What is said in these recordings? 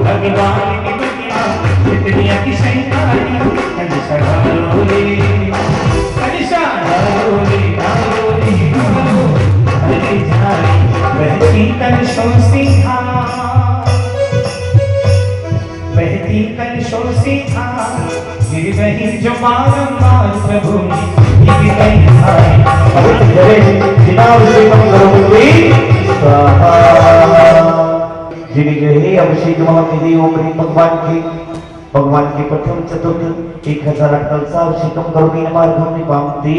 भगवान की दुनिया इतनी अतिशयकारी कनिषा ढालोरे कनिषा ढालोरे ढालोरे हरे झारी बहती कलशों से बहती कलशों से गिर रही जो बारंबार प्रभु ने गिर रही जिनके अभिषेक महानिधि ओम ह्रीं भगवान के प्रथम चतुर्थ 1008 कलसा अभिषेकम करोगी मार्गम निपामती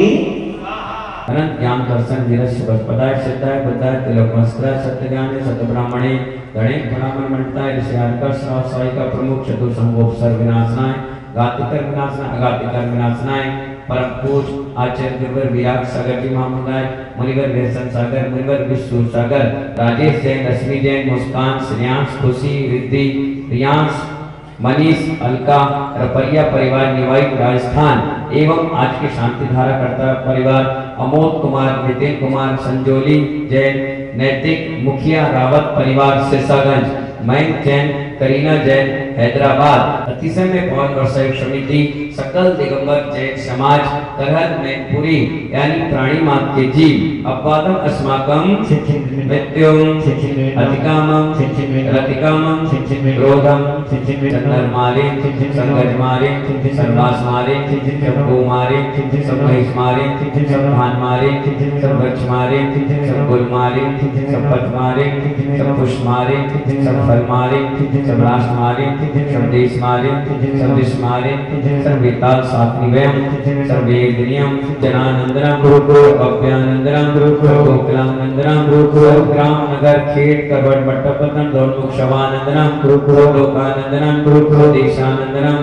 अनंत ज्ञान दर्शन वीरस्य पदार्थ सिद्धाय बुद्धाय तिलक मस्त्र सत्य ज्ञान सत्य ब्राह्मणे गणेश गुणामन मंडताय ऋषि आर्कर श्राव सायिका प्रमुख चतुर्संगोप सर्व विनाशनाय घातिकर विनाशनाय अघातिकर विनाशनाय परम पूज आचार्य गुरुवर विराट सागर जी महामुदाय मुनिवर व्यसन सागर मुनिवर विष्णु सागर राजेश जैन रश्मि जैन मुस्कान श्रेयांश खुशी रिद्धि रियांश मनीष अलका रपरिया परिवार निवाई राजस्थान एवं आज के शांति धारा करता परिवार अमोद कुमार नितिन कुमार संजोली जैन नैतिक मुखिया रावत परिवार सिरसागंज मयंक जैन करीना जैन हैदराबाद अतिशय में पवन वर्षायुक्त समिति सकल दिगंबर जैन समाज तरहल में पूरी यानी प्राणी मात के जीव अपवादम अस्माकम मृत्युम अधिकामम रतिकामम क्रोधम चंद्रमारे संगजमारे सर्वासमारे सबगोमारे सबमहिषमारे सबभानमारे सबगच्छमारे सबगुलमारे सबपथमारे सबपुष्मारे सबफलमारे सबराशमारे सबदेशमारे सबदिशमारे सर्वेताल सात्विवयम सर्वेन्द्रियम जनानंदनम अभ्यानंदनम गोकुलानंदनम ग्राम नगर खेत करवट मट्टपतन दोन्मुख शवानंदनम लोकानंदनम देशानंदनम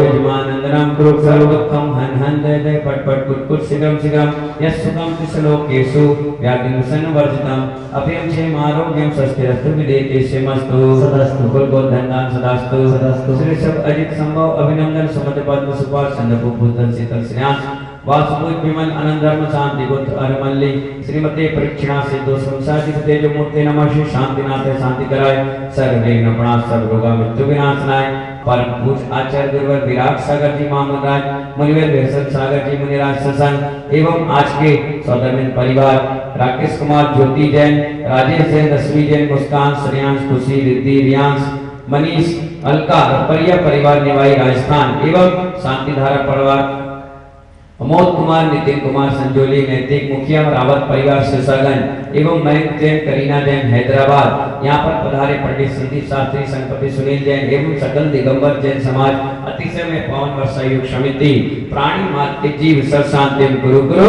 यजमानंदनम सर्वदुःखम हन हन दय दय पट पट कुट कुट शीघ्रम शीघ्रम यस्सुखम तिसलोकेषु व्याधिमुसन वर्जितम अभयम क्षेम आरोग्यम स्वस्तिरस्तु विदेकेशे मस्तु सदास्तु कुलगोधनदान सदास्तु सदास्तु श्री सब अजित संभव अभिनंदन सुमति पद्म सुपार चंद्रभू भूतन शीतल श्रेयांश वासुदेव विमल आनंद धर्म शांति बुद्ध अरमल्ली श्रीमते परीक्षणा सिद्धो संसाधिपते जो मूर्ति नमः श्री शांतिनाथ शांति कराय सर्वविघ्न प्रणाश सर्व रोगा मृत्यु विनाशनाय परम पूज आचार्य गुरुवर विराट सागर जी महामुदाय मुनिवर व्यसन सागर जी मुनिराज सत्संग एवं आज के सौदरमिन परिवार राकेश कुमार ज्योति जैन राजेश जैन रश्मि जैन मुस्कान श्रेयांश खुशी रिद्धि रियांश मनीष अलका रपरिया परिवार निवाई राजस्थान एवं शांति धारा परिवार अमोद कुमार नितिन कुमार संजोली नैतिक मुखिया रावत परिवार सिरसागंज एवं मयंक जैन करीना जैन हैदराबाद यहाँ पर पधारे पंडित संदीप शास्त्री संपति सुनील जैन एवं सकल दिगंबर जैन समाज अतिशय में पवन वर्षायुक्त समिति प्राणी मात के जीव सर शांतिम गुरु गुरु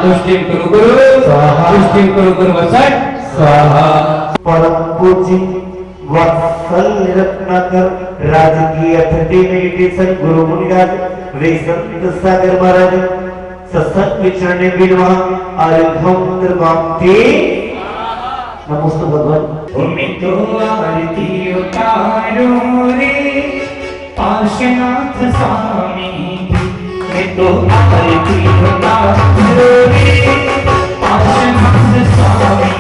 तुष्टिम गुरु गुरु तुष्टिम गुरु गुरु वसत स्वाहा परम पूज्य वत्सल रत्नाकर राजकीय अतिथि मेडिटेशन गुरु मुनिराज वे संत सागर महाराज सत्संग विचरणे बिनवा आरंभम त्रिवाक्ति नमोस्तु भगवान भूमि तो आरती उतारो रे पार्श्वनाथ स्वामी मैं तो आरती उतारो रे पार्श्वनाथ स्वामी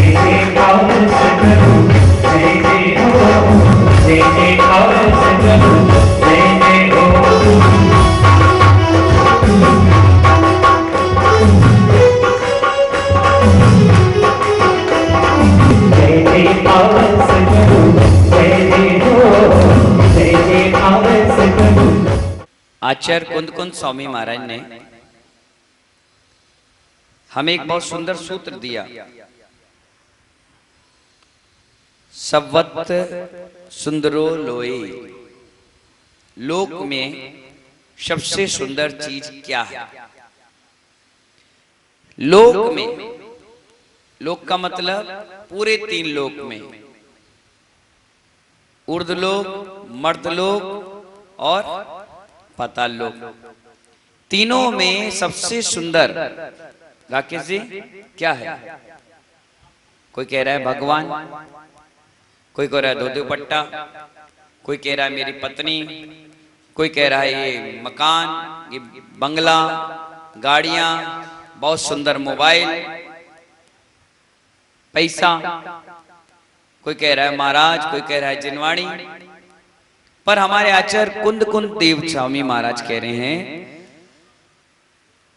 जय काल सगरो जय जय हो जय जय काल सगरो जय जय हो जय जय काल सगरो जय जय हो जय जय काल सगरो। आचार्य कुंद स्वामी महाराज ने हमें एक बहुत सुंदर सूत्र दिया। सवत सुंदरो लोए, लोक में सबसे सुंदर चीज क्या है? लोक में, लोक का मतलब पूरे 3 लोक में, ऊर्ध्वलोक, मर्त्यलोक और पाताल लोक, तीनों में सबसे सुंदर राकेश जी क्या है? कोई कह रहा है भगवान, कोई कह रहा है दो दुपट्टा, कोई कह रहा है मेरी पत्नी, कोई कह रहा है ये मकान, ये बंगला, गाड़ियां, बहुत सुंदर मोबाइल, पैसा, कोई कह रहा है महाराज, कोई कह रहा है जिनवाणी। पर हमारे आचार्य कुंद कुंद देव स्वामी महाराज कह रहे हैं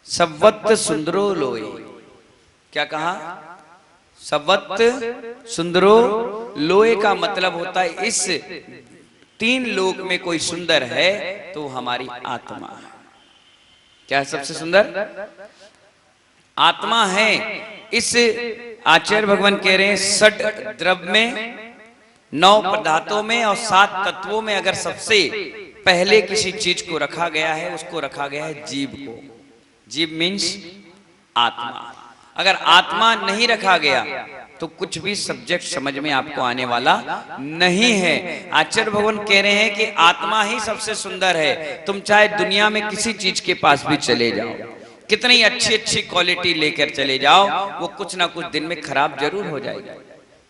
सवत्त सुंदरो लोए। क्या कहा? सवत्त सुंदरो लोए का मतलब होता है इस तीन लोक में कोई सुंदर है तो हमारी आत्मा है। क्या है सबसे सुंदर? आत्मा है। इस आचार्य भगवान कह रहे हैं षड द्रव्य में, 9 पदार्थों में और 7 तत्वों में अगर सबसे पहले किसी चीज को रखा गया है उसको रखा गया है जीव को। जीव मीन्स आत्मा। अगर आत्मा नहीं रखा गया तो कुछ भी सब्जेक्ट समझ में आपको आने वाला नहीं है। आचार्य भगवान कह रहे हैं कि आत्मा ही सबसे सुंदर है। तुम चाहे दुनिया में किसी चीज के पास भी चले जाओ, कितनी अच्छी अच्छी क्वालिटी लेकर चले जाओ, वो कुछ ना कुछ दिन में खराब जरूर हो जाएगी,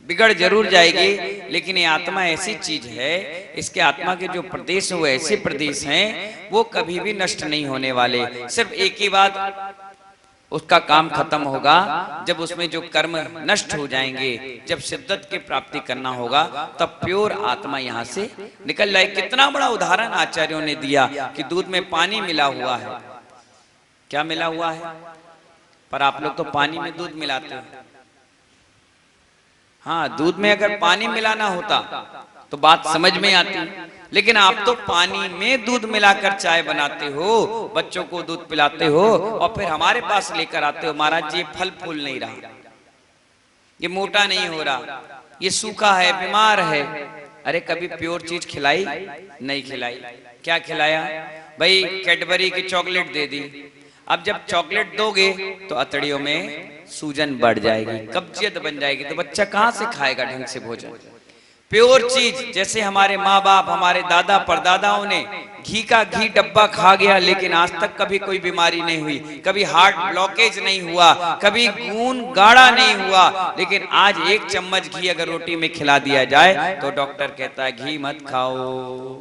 बिगड़ जरूर जाएगी। लेकिन ये आत्मा ऐसी चीज है, इसके आत्मा के जो प्रदेश वो ऐसे प्रदेश हैं वो कभी भी नष्ट नहीं होने वाले। सिर्फ एक ही बात, उसका काम खत्म होगा जब उसमें जो कर्म नष्ट हो जाएंगे, जब शिद्दत की प्राप्ति करना होगा तब प्योर आत्मा यहाँ से निकल जाए। कितना बड़ा उदाहरण आचार्यों ने दिया कि दूध में पानी मिला हुआ है। क्या मिला हुआ है? पर आप लोग तो पानी में दूध मिलाते हैं। हाँ, दूध में अगर पानी मिलाना होता तो बात समझ में आती, लेकिन आप तो पानी में दूध मिलाकर चाय बनाते हो, बच्चों को दूध पिलाते हो और फिर हमारे पास लेकर आते हो महाराज ये फल फूल नहीं रहा, ये मोटा नहीं हो रहा, ये सूखा है, बीमार है। अरे कभी प्योर चीज खिलाई? नहीं खिलाई। क्या खिलाया? भाई कैडबरी की चॉकलेट दे दी। अब जब चॉकलेट दोगे तो अतड़ियों में सूजन बढ़ जाएगी, कब्जियत बन जाएगी, तो बच्चा कहां से खाएगा ढंग से भोजन? प्योर चीज, जैसे हमारे माँ बाप, हमारे दादा परदादाओं ने घी का घी डब्बा खा गया लेकिन आज तक कभी कोई बीमारी नहीं हुई, कभी हार्ट ब्लॉकेज नहीं हुआ, कभी खून गाढ़ा नहीं हुआ। लेकिन आज 1 चम्मच घी अगर रोटी में खिला दिया जाए तो डॉक्टर कहता है घी मत खाओ।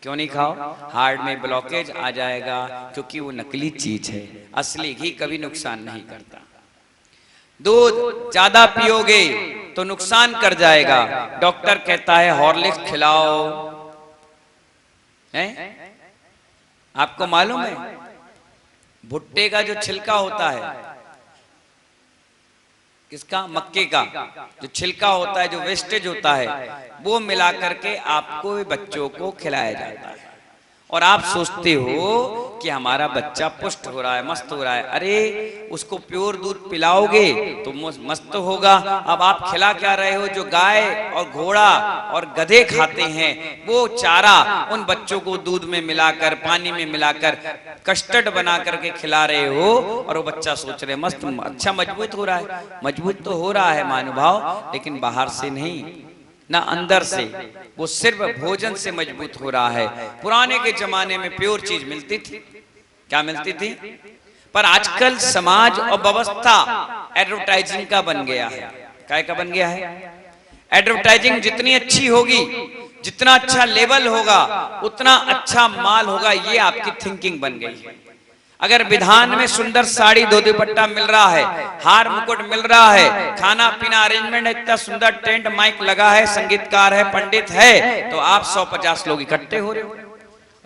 क्यों नहीं खाओ? हार्ट में ब्लॉकेज आ जाएगा, क्योंकि वो नकली चीज है। असली घी कभी नुकसान नहीं करता। दूध ज्यादा पियोगे तो नुकसान कर जाएगा। डॉक्टर कहता है हॉर्लिक्स खिलाओ। हैं? आपको मालूम है भुट्टे का जो छिलका होता है, किसका? मक्के का जो छिलका होता है, जो वेस्टेज होता है, वो मिला करके आपको बच्चों को खिलाया जाता है। और आप सोचते हो कि हमारा बच्चा पुष्ट हो रहा है, मस्त हो रहा है। अरे उसको प्योर दूध पिलाओगे तो मस्त होगा। अब आप खिला क्या रहे हो? जो गाय और घोड़ा और गधे खाते हैं वो चारा उन बच्चों को दूध में मिलाकर, पानी में मिलाकर कस्टर्ड बना करके खिला रहे हो, और वो बच्चा सोच रहे मस्त, अच्छा मजबूत हो रहा है। मजबूत तो हो रहा है महानुभाव, लेकिन बाहर से नहीं, ना अंदर से, वो सिर्फ भोजन से मजबूत हो रहा है। पुराने के जमाने में प्योर चीज मिलती थी। क्या मिलती थी? पर आजकल समाज और व्यवस्था एडवर्टाइजिंग का बन गया है। काय का बन गया है? एडवर्टाइजिंग जितनी अच्छी होगी, जितना अच्छा लेवल होगा, उतना अच्छा माल होगा, ये आपकी थिंकिंग बन गई है। अगर विधान में सुंदर साड़ी, दो दुपट्टा मिल रहा है, हार मुकुट मिल रहा है, खाना पीना अरेंजमेंट इतना सुंदर, टेंट माइक लगा है, संगीतकार है, पंडित है, तो आप 150 लोग इकट्ठे हो रहे हो।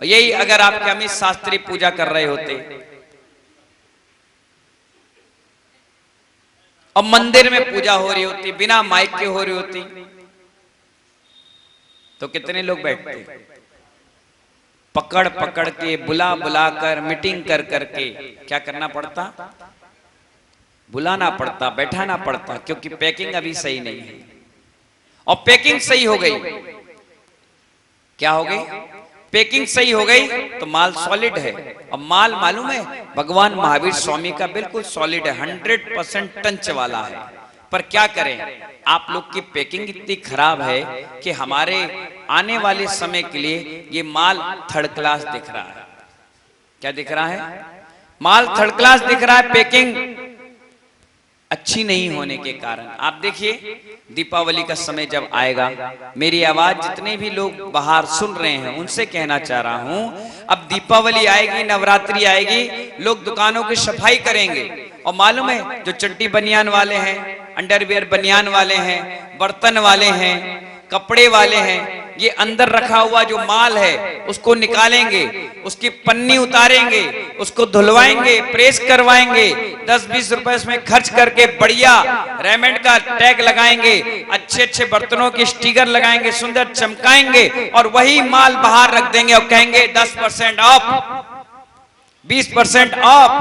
यही अगर आपके अमित शास्त्री पूजा कर रहे होते और मंदिर में पूजा हो रही होती, बिना माइक के हो रही होती, तो कितने लोग बैठते? पकड़ पकड़ के, बुला बुला कर, मीटिंग कर करके क्या करना पड़ता? बुलाना पड़ता, बैठाना पड़ता, क्योंकि पैकिंग अभी सही नहीं है। और पैकिंग सही हो गई, क्या हो गई? पैकिंग सही हो गई तो माल सॉलिड है। और माल मालूम है भगवान महावीर स्वामी का बिल्कुल सॉलिड है, 100% टंच वाला है। पर क्या करें, आप लोग की पैकिंग इतनी खराब है कि हमारे आने वाले समय के लिए ये माल थर्ड क्लास दिख रहा है। क्या दिख रहा है? माल थर्ड क्लास दिख रहा है, पैकिंग अच्छी नहीं होने के कारण। आप देखिए दीपावली का समय जब आएगा, मेरी आवाज जितने भी लोग बाहर सुन रहे हैं उनसे कहना चाह रहा हूं, अब दीपावली आएगी, नवरात्रि आएगी, लोग दुकानों की सफाई करेंगे। और मालूम है जो चड्डी बनियान वाले हैं, अंडरवियर बनियान वाले हैं, बर्तन वाले हैं, कपड़े वाले हैं। ये अंदर रखा हुआ जो माल है उसको निकालेंगे, उसकी पन्नी उतारेंगे, उसको धुलवाएंगे, प्रेस करवाएंगे, 10-20 रुपए इसमें खर्च करके बढ़िया रेमंड का टैग लगाएंगे, अच्छे अच्छे बर्तनों की स्टिकर लगाएंगे, सुंदर चमकाएंगे और वही माल बाहर रख देंगे और कहेंगे 10% ऑफ, 20% ऑफ।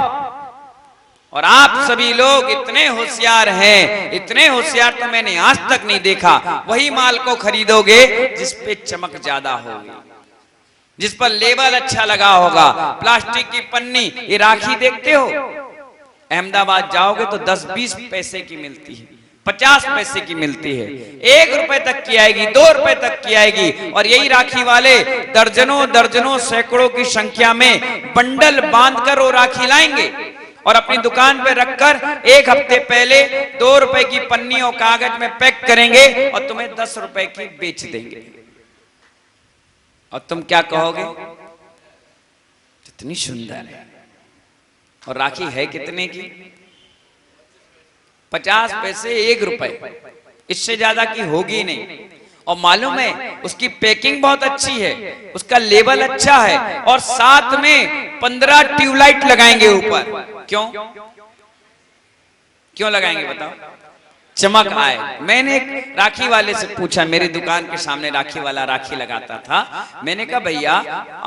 और आप सभी लोग इतने होशियार हैं, इतने होशियार तो मैंने आज तक नहीं देखा। वही माल को खरीदोगे जिस पे चमक ज्यादा होगी, जिस पर लेबल अच्छा लगा होगा। प्लास्टिक की पन्नी, ये राखी देखते हो, अहमदाबाद जाओगे तो 10-20 पैसे की मिलती है, 50 पैसे की मिलती है, 1 रुपए तक की आएगी, 2 रुपए तक की आएगी। और यही राखी वाले दर्जनों दर्जनों सैकड़ों की संख्या में बंडल बांधकर वो राखी लाएंगे और अपनी दुकान पे रखकर 1 हफ्ते पहले 2 रुपए की पन्नी और कागज में पैक करेंगे और तुम्हें 10 रुपए की बेच देंगे। और तुम क्या कहोगे, कितनी सुंदर है। और राखी है कितने की? 50 पैसे, 1 रुपए, इससे ज्यादा की होगी नहीं। और मालूम है उसकी पैकिंग बहुत अच्छी है, उसका लेबल अच्छा है और साथ में 15 ट्यूबलाइट लगाएंगे ऊपर। क्यों क्यों लगाएंगे बताओ? चमक आए। मैंने एक राखी वाले से पूछा, मेरी दुकान के सामने राखी वाला राखी लगाता था। मैंने कहा भैया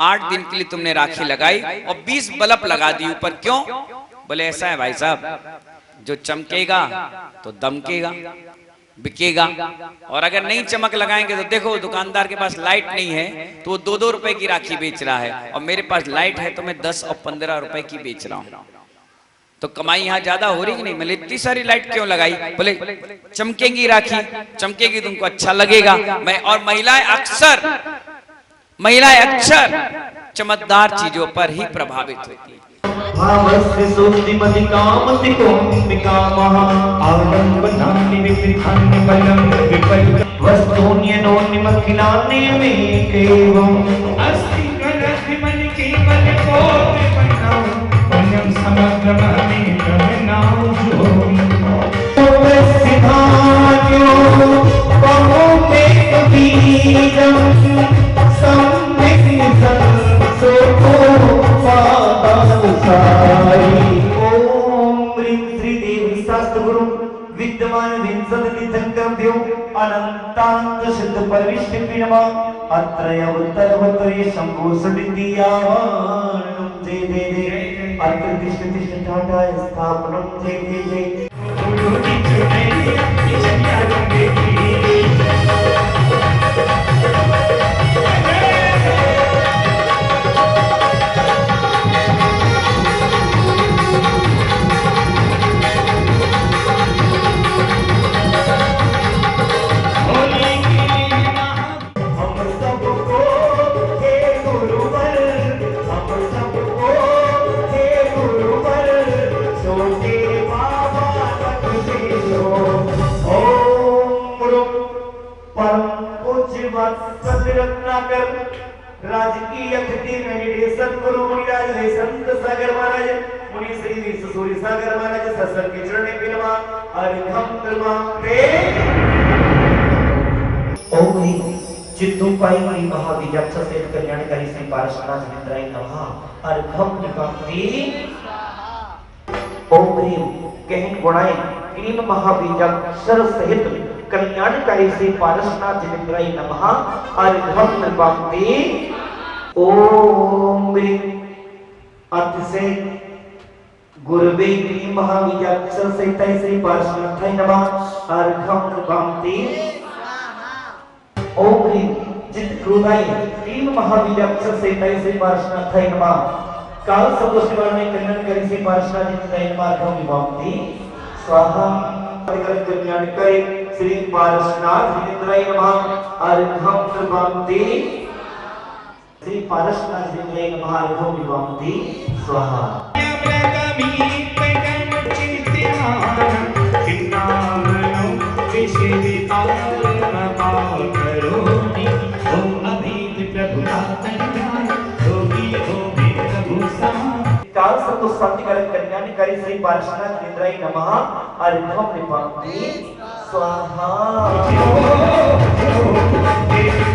8 दिन के लिए तुमने राखी लगाई और 20 बल्ब लगा दी ऊपर, क्यों? बोले ऐसा है भाई साहब, जो चमकेगा तो दमकेगा, बिकेगा। और अगर नहीं चमक लगाएंगे तो देखो दुकानदार के पास लाइट नहीं है तो वो 2-2 रुपए की राखी बेच रहा है और मेरे पास लाइट है तो मैं 10 और 15 रुपए की बेच रहा हूं। तो कमाई यहाँ ज्यादा हो रही कि नहीं? मैंने इतनी सारी लाइट क्यों लगाई? बोले चमकेगी राखी, चमकेगी तुमको अच्छा लगेगा। मैं और महिलाएं अक्सर चमकदार चीजों पर ही प्रभावित होती है। भावस्य सुस्तिमति कामति कोमिकामः आलम्बनानि विविधानि बलं विपरीतं वस्तून्यनोन्यमखिलान्यमेकेवम् अस्ति कलद्विमलिकेवलकोटिपन्नां पुण्यं समग्रमहमेकविनाशो सिद्धान्यो बहुमेकबीजं सम्यक् संसोको ओम ह्रीं श्रीदेवी शास्त्रगुरु विद्यमान विंशतिथंकभ्यो अनंतांत सिद्ध परिविष्टि नमः अत्रय उत्तरवत्तरे शंभो सदितियावानं जय जय जय अत्र तिष्ठ तिष्ठ टाटा स्थापनं जय जय जय राजकीय अतिथि मेडिटेशन गुरु मुनिराज है संत सागर महाराज मुनि श्री सूर्य सागर महाराज ससर के चरण में नमः अर्घम कर्मा ओम चित्तूपाई मणि महाविजक्ष से कल्याणकारी श्री पारसनाथ मित्राय नमः अर्घम निकांति ओम ह्रीं कहन गुणाय क्लीन महाविजक्ष सहित कल्याणकारी श्री पारसनाथ मित्राय नमः अर्घम निकांति ओम ह्रीं अतिशय गुरुवे क्लीन महाविजक्ष सहित श्री पारसनाथाय नमः अर्घम निकांति ओम ह्रीं चित क्रोधाय तीन महाविजक्ष से श्री पारसनाथाय नमः काल सदोष निवारणे कल्याणकारी श्री पारसनाथ जी नमः अर्घम निकांति स्वाहा कल्याणकारी श्री पारसनाथ जी नमः अर्घम निकांति श्री पारसनाथ जी नमः अर्घम निकांति स्वाहा काल सतो शांतिकारक कल्याणकारी चिंताय श्री पार्श्वनाथ निद्राय नमः अर्घ्यं निपाति स्वाहा देवता